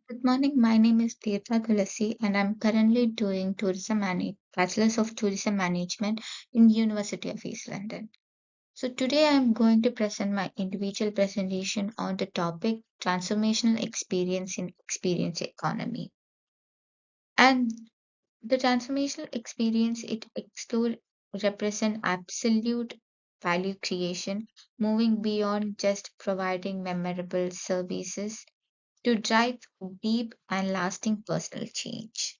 Good morning. My name is Tirtha Tulasi, and I'm currently doing Bachelor's of Tourism Management in University of East London. So today I'm going to present my individual presentation on the topic transformational experience in experience economy. And the transformational experience it explore represent absolute value creation, moving beyond just providing memorable services to drive deep and lasting personal change.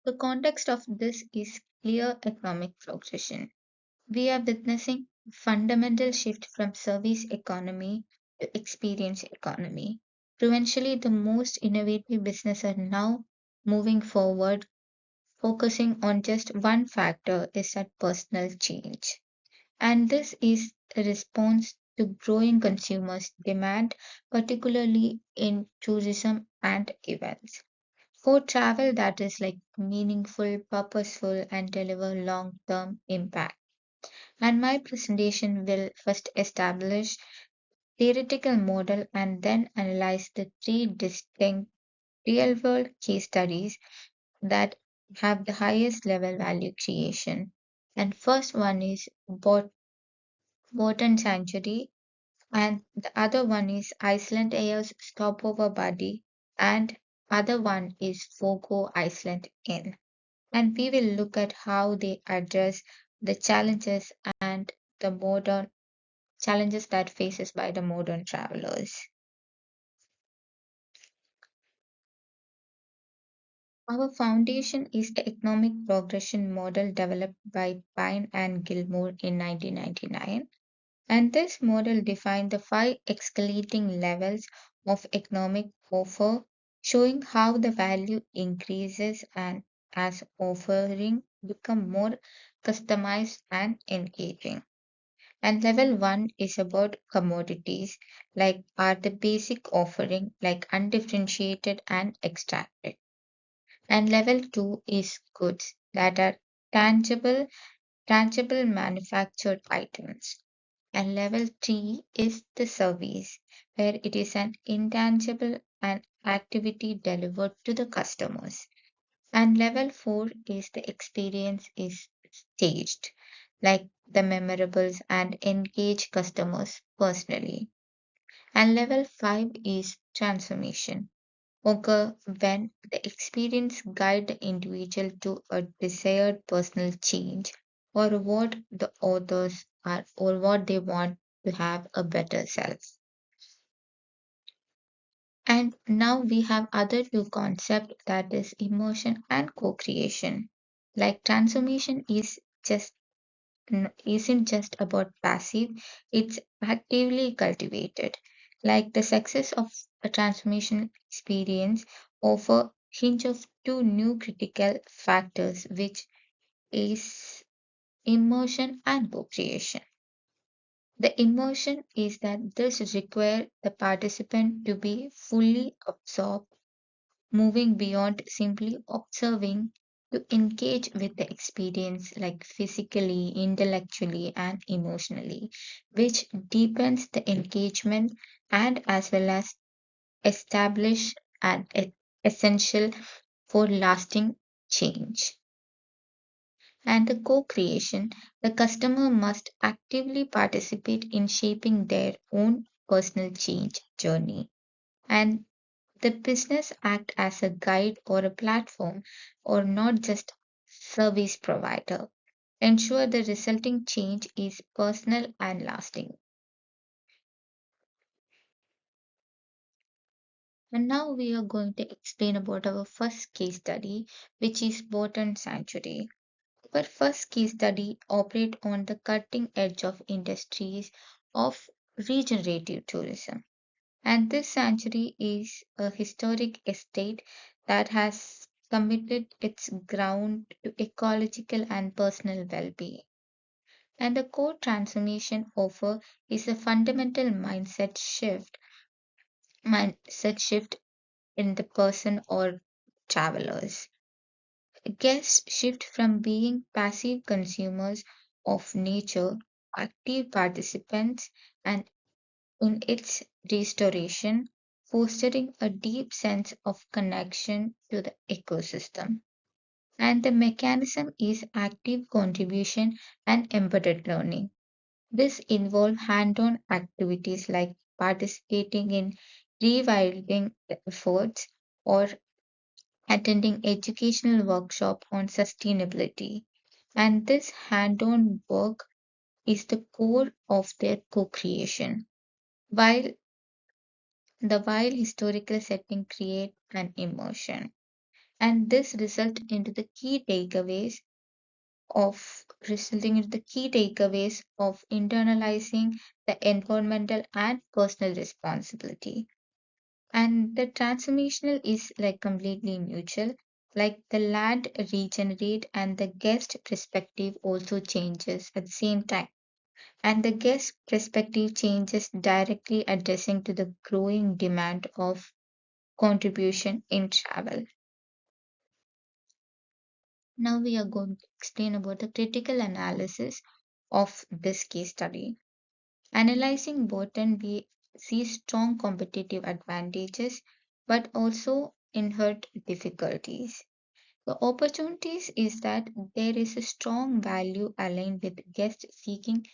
The context of this is clear economic progression. We are witnessing fundamental shift from service economy to experience economy. Provincially, the most innovative businesses are now moving forward, focusing on just one factor is that personal change. And this is a response to growing consumers' demand, particularly in tourism and events. For travel that is like meaningful, purposeful, and deliver long term impact. And my presentation will first establish theoretical model and then analyze the three distinct real world case studies that have the highest level value creation. And first one is Botan Sanctuary, and the other one is Iceland Air's Stopover Buddy, and other one is Fogo Iceland Inn. And we will look at how they address the challenges and the modern challenges that faces by the modern travelers. Our foundation is the economic progression model developed by Pine and Gilmore in 1999. And this model defined the five escalating levels of economic offer, showing how the value increases and as offering become more customized and engaging. And level one is about commodities, like are the basic offering, like undifferentiated and extracted. And level two is goods that are tangible manufactured items. And level three is the service, where it is an intangible and activity delivered to the customers. And level four is the experience is staged, like the memorables and engage customers personally. And level five is transformation, occur when the experience guide the individual to a desired personal change or what the authors are or what they want to have a better self. And now we have other two concepts that is emotion and co-creation. Like transformation is just isn't just about passive, it's actively cultivated. Like the success of a transformation experience offer hinge of two new critical factors, which is immersion and co-creation. The immersion is that this requires the participant to be fully absorbed, moving beyond simply observing to engage with the experience like physically, intellectually, and emotionally, which deepens the engagement and as well as establish an essential for lasting change. And the co creation, the customer must actively participate in shaping their own personal change journey. And the business act as a guide or a platform or not just service provider. Ensure the resulting change is personal and lasting. And now we are going to explain about our first case study, which is Botan Sanctuary. Our first case study operate on the cutting edge of industries of regenerative tourism. And this sanctuary is a historic estate that has committed its ground to ecological and personal well-being. And the core transformation offer is a fundamental mindset shift in the person or travelers. Guests shift from being passive consumers of nature, active participants, and in its restoration. fostering a deep sense of connection to the ecosystem. And the mechanism is active contribution and embedded learning. This involves hand on activities like participating in rewilding efforts or attending educational workshop on sustainability. And this hand on work is the core of their co creation. While while historical setting create an immersion. And this resulting into the key takeaways of internalizing the environmental and personal responsibility. And the transformational is like completely mutual, like the land regenerate and the guest perspective also changes at the same time. And the guest perspective changes directly addressing to the growing demand of contribution in travel. Now we are going to explain about the critical analysis of this case study. Analyzing Burton, we see strong competitive advantages but also inherent difficulties. The opportunities is that there is a strong value aligned with guests seeking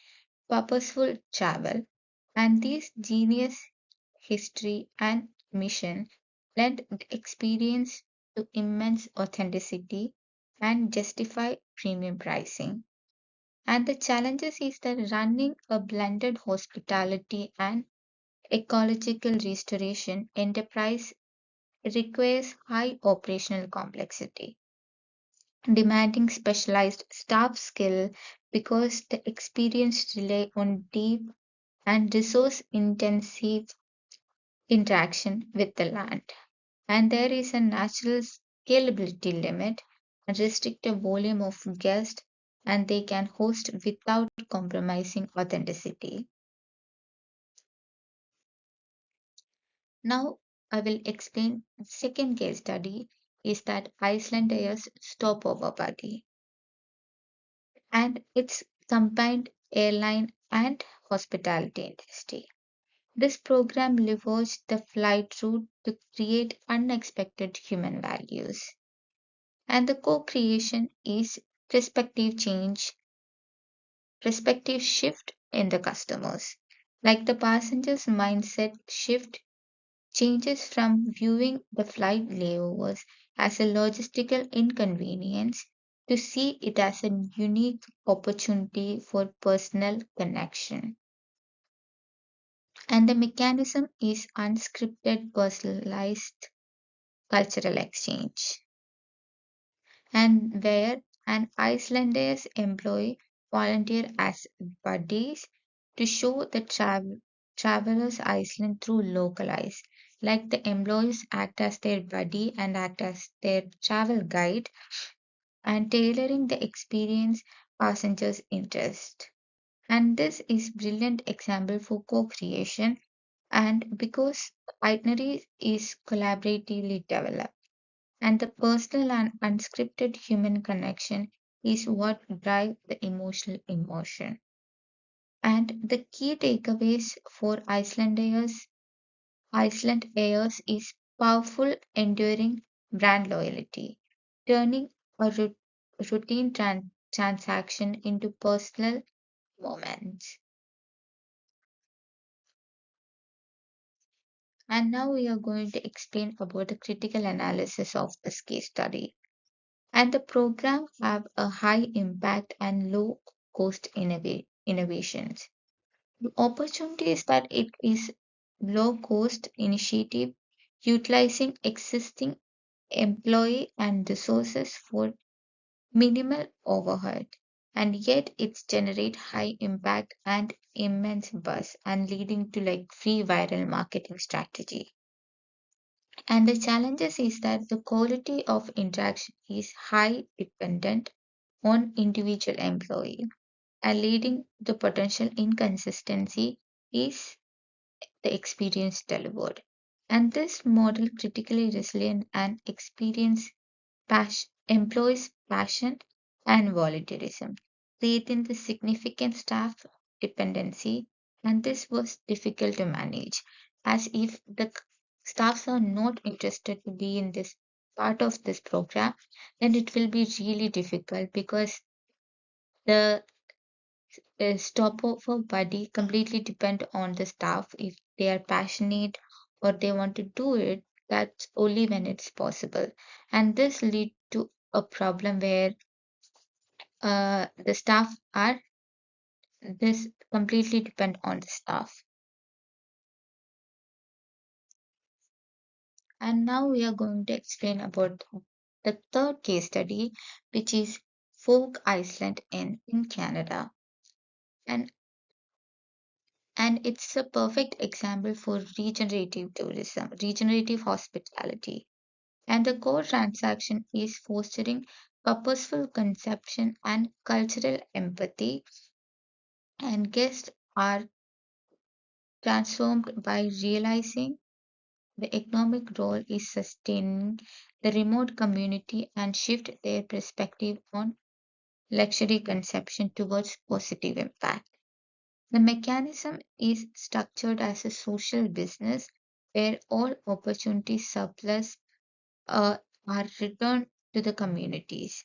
purposeful travel, and this genius history and mission lend the experience to immense authenticity and justify premium pricing. And the challenges is that running a blended hospitality and ecological restoration enterprise requires high operational complexity, demanding specialized staff skill because the experience rely on deep and resource intensive interaction with the land. And there is a natural scalability limit, a restricted volume of guests, and they can host without compromising authenticity. Now, I will explain the second case study is that Iceland Air's stopover buddy and its combined airline and hospitality industry. This program leverages the flight route to create unexpected human values. And the co-creation is perspective change, perspective shift in the customers. Like the passenger's mindset shift changes from viewing the flight layovers as a logistical inconvenience to see it as a unique opportunity for personal connection. And the mechanism is unscripted, personalized cultural exchange, and where an Icelander's employee volunteer as buddies to show the travelers Iceland through local eyes. Like the employees act as their buddy and act as their travel guide and tailoring the experience passengers' interest. And this is brilliant example for co-creation and because itinerary is collaboratively developed and the personal and unscripted human connection is what drive the emotional emotion. And the key takeaways for Iceland Airs is powerful, enduring brand loyalty, turning a routine transaction into personal moments. And now we are going to explain about the critical analysis of this case study. And the program have a high impact and low cost innovations. The opportunity is that it is low cost initiative utilizing existing employee and resources for minimal overhead and yet it's generate high impact and immense buzz and leading to like free viral marketing strategy. And the challenges is that the quality of interaction is high dependent on individual employee and leading to potential inconsistency is the experience delivered. And this model critically resilient and experience employs passion and volunteerism, creating the significant staff dependency, and this was difficult to manage as if the staffs are not interested to be in this part of this program, then it will be really difficult because the stopover buddy completely depend on the staff if they are passionate or they want to do it. That's only when it's possible, and this lead to a problem where the staff are this completely depend on the staff. And now we are going to explain about the third case study, which is Folk Island in Canada. And and it's a perfect example for regenerative tourism, regenerative hospitality. And the core transaction is fostering purposeful consumption and cultural empathy, and guests are transformed by realizing the economic role is sustaining the remote community and shift their perspective on luxury consumption towards positive impact. The mechanism is structured as a social business where all opportunities surplus uh, are returned to the communities,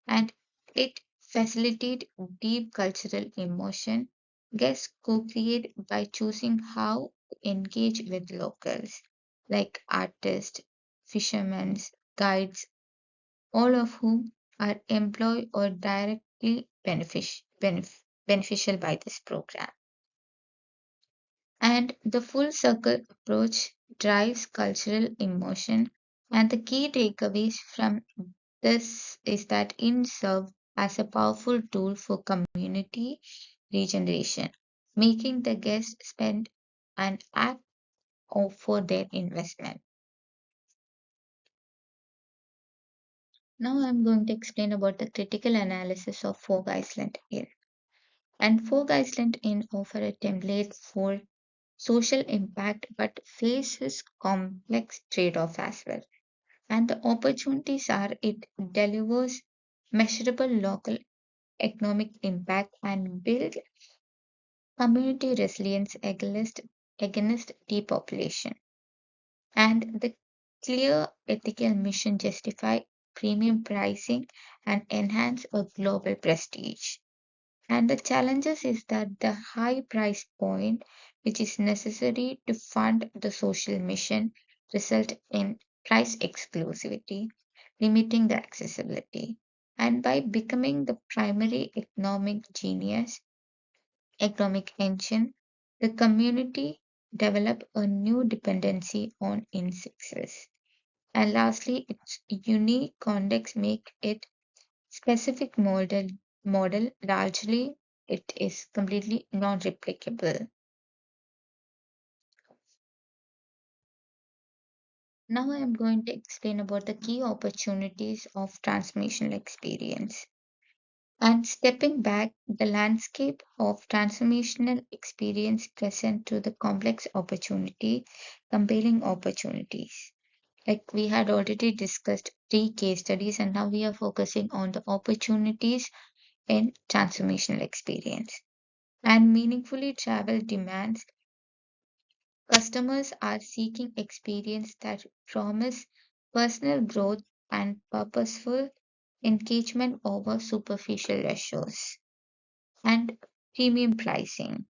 and it facilitates deep cultural emotion. Guests co-create by choosing how to engage with locals, like artists, fishermen, guides, all of whom are employed or directly beneficial by this program. And the full circle approach drives cultural emotion. And the key takeaways from this is that in serve as a powerful tool for community regeneration, making the guest spend an act for their investment. Now I'm going to explain about the critical analysis of Fog Island Inn. And Fog Island Inn offer a template for social impact but faces complex trade-off as well. And the opportunities are it delivers measurable local economic impact and build community resilience against depopulation. And the clear ethical mission justify premium pricing and enhance a global prestige. And the challenges is that the high price point, which is necessary to fund the social mission, result in price exclusivity, limiting the accessibility. And by becoming the primary economic engine, the community develop a new dependency on insects. And lastly, its unique context make it specific model largely it is completely non-replicable. Now I am going to explain about the key opportunities of transformational experience. And stepping back, the landscape of transformational experience present to the complex compelling opportunities. Like we had already discussed three case studies, and now we are focusing on the opportunities in transformational experience. And meaningfully travel demands customers are seeking experience that promise personal growth and purposeful engagement over superficial leisures. And premium pricing.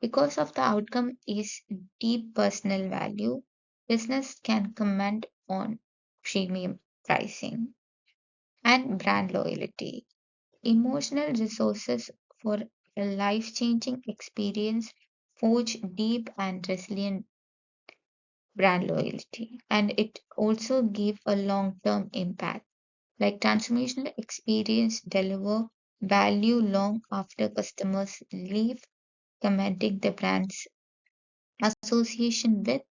Because of the outcome is deep personal value, business can command on premium pricing. And brand loyalty. Emotional resources for a life changing experience forge deep and resilient brand loyalty. And it also give a long term impact. Like transformational experience deliver value long after customers leave, cementing the brand's association with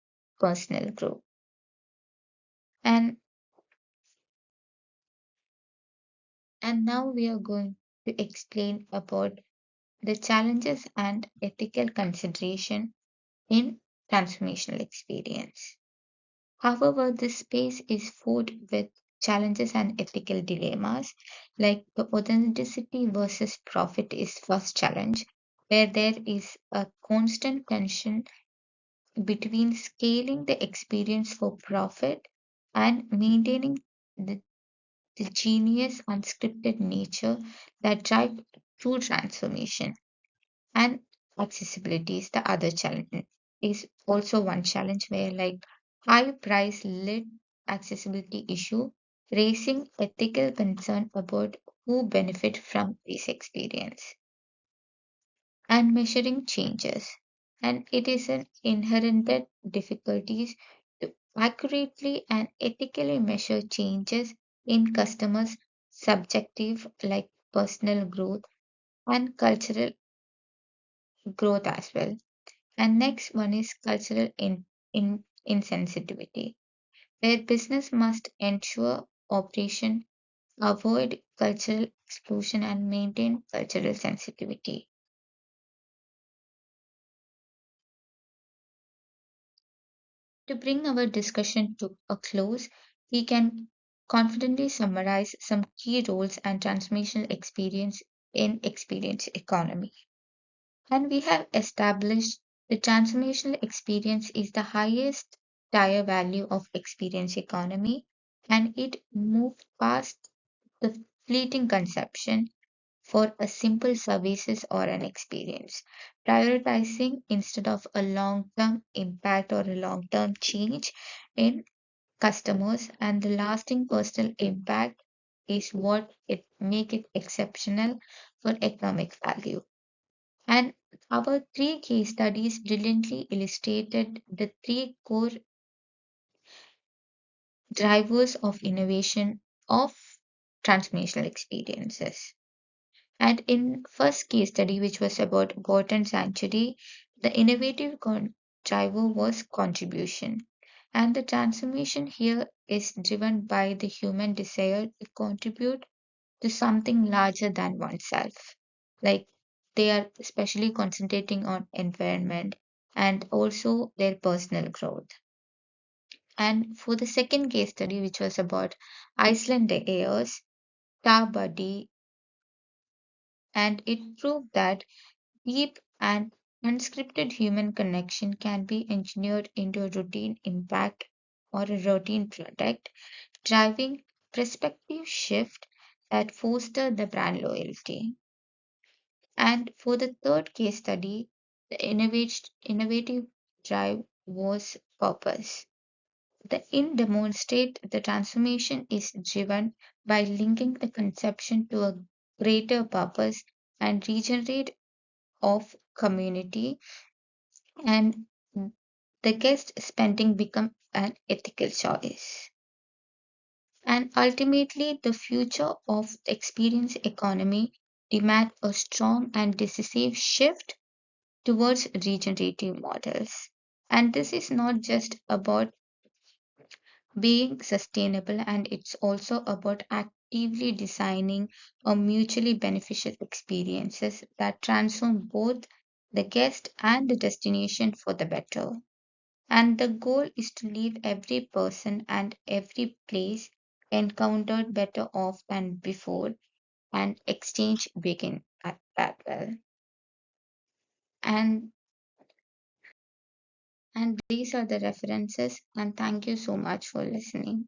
personal growth. And and now we are going to explain about the challenges and ethical consideration in transformational experience. However, this space is fraught with challenges and ethical dilemmas, like the authenticity versus profit is first challenge, where there is a constant tension between scaling the experience for profit and maintaining the, the genius unscripted nature that drive true transformation. And accessibility is the other challenge, is also one challenge where like high price led accessibility issue, raising ethical concern about who benefit from this experience and measuring changes. And it is an inherent difficulties to accurately and ethically measure changes in customers' subjective like personal growth and cultural growth as well. And next one is cultural insensitivity, where business must ensure operation, avoid cultural exclusion, and maintain cultural sensitivity. To bring our discussion to a close, we can confidently summarize some key roles and transformational experience in experience economy. And we have established the transformational experience is the highest tier value of experience economy, and it moved past the fleeting conception for a simple services or an experience, prioritizing instead of a long term impact or a long term change in customers, and the lasting personal impact is what it make it exceptional for economic value. And our three case studies brilliantly illustrated the three core drivers of innovation of transformational experiences. And in first case study, which was about Gorton Sanctuary, the innovative driver was contribution. And the transformation here is driven by the human desire to contribute to something larger than oneself. Like they are especially concentrating on environment and also their personal growth. And for the second case study, which was about Iceland Airs, Star Buddy, and it proved that deep and unscripted human connection can be engineered into a routine impact or a routine product, driving perspective shift that foster the brand loyalty. And for the third case study, the innovative drive was purpose. The in demonstrate the transformation is driven by linking the conception to a greater purpose and regenerate of community, and the guest spending become an ethical choice. And ultimately, the future of the experience economy demand a strong and decisive shift towards regenerative models. And this is not just about being sustainable, and it's also about actively designing a mutually beneficial experiences that transform both the guest and the destination for the better. And the goal is to leave every person and every place encountered better off than before, and exchange begin at that well. And and these are the references, and thank you so much for listening.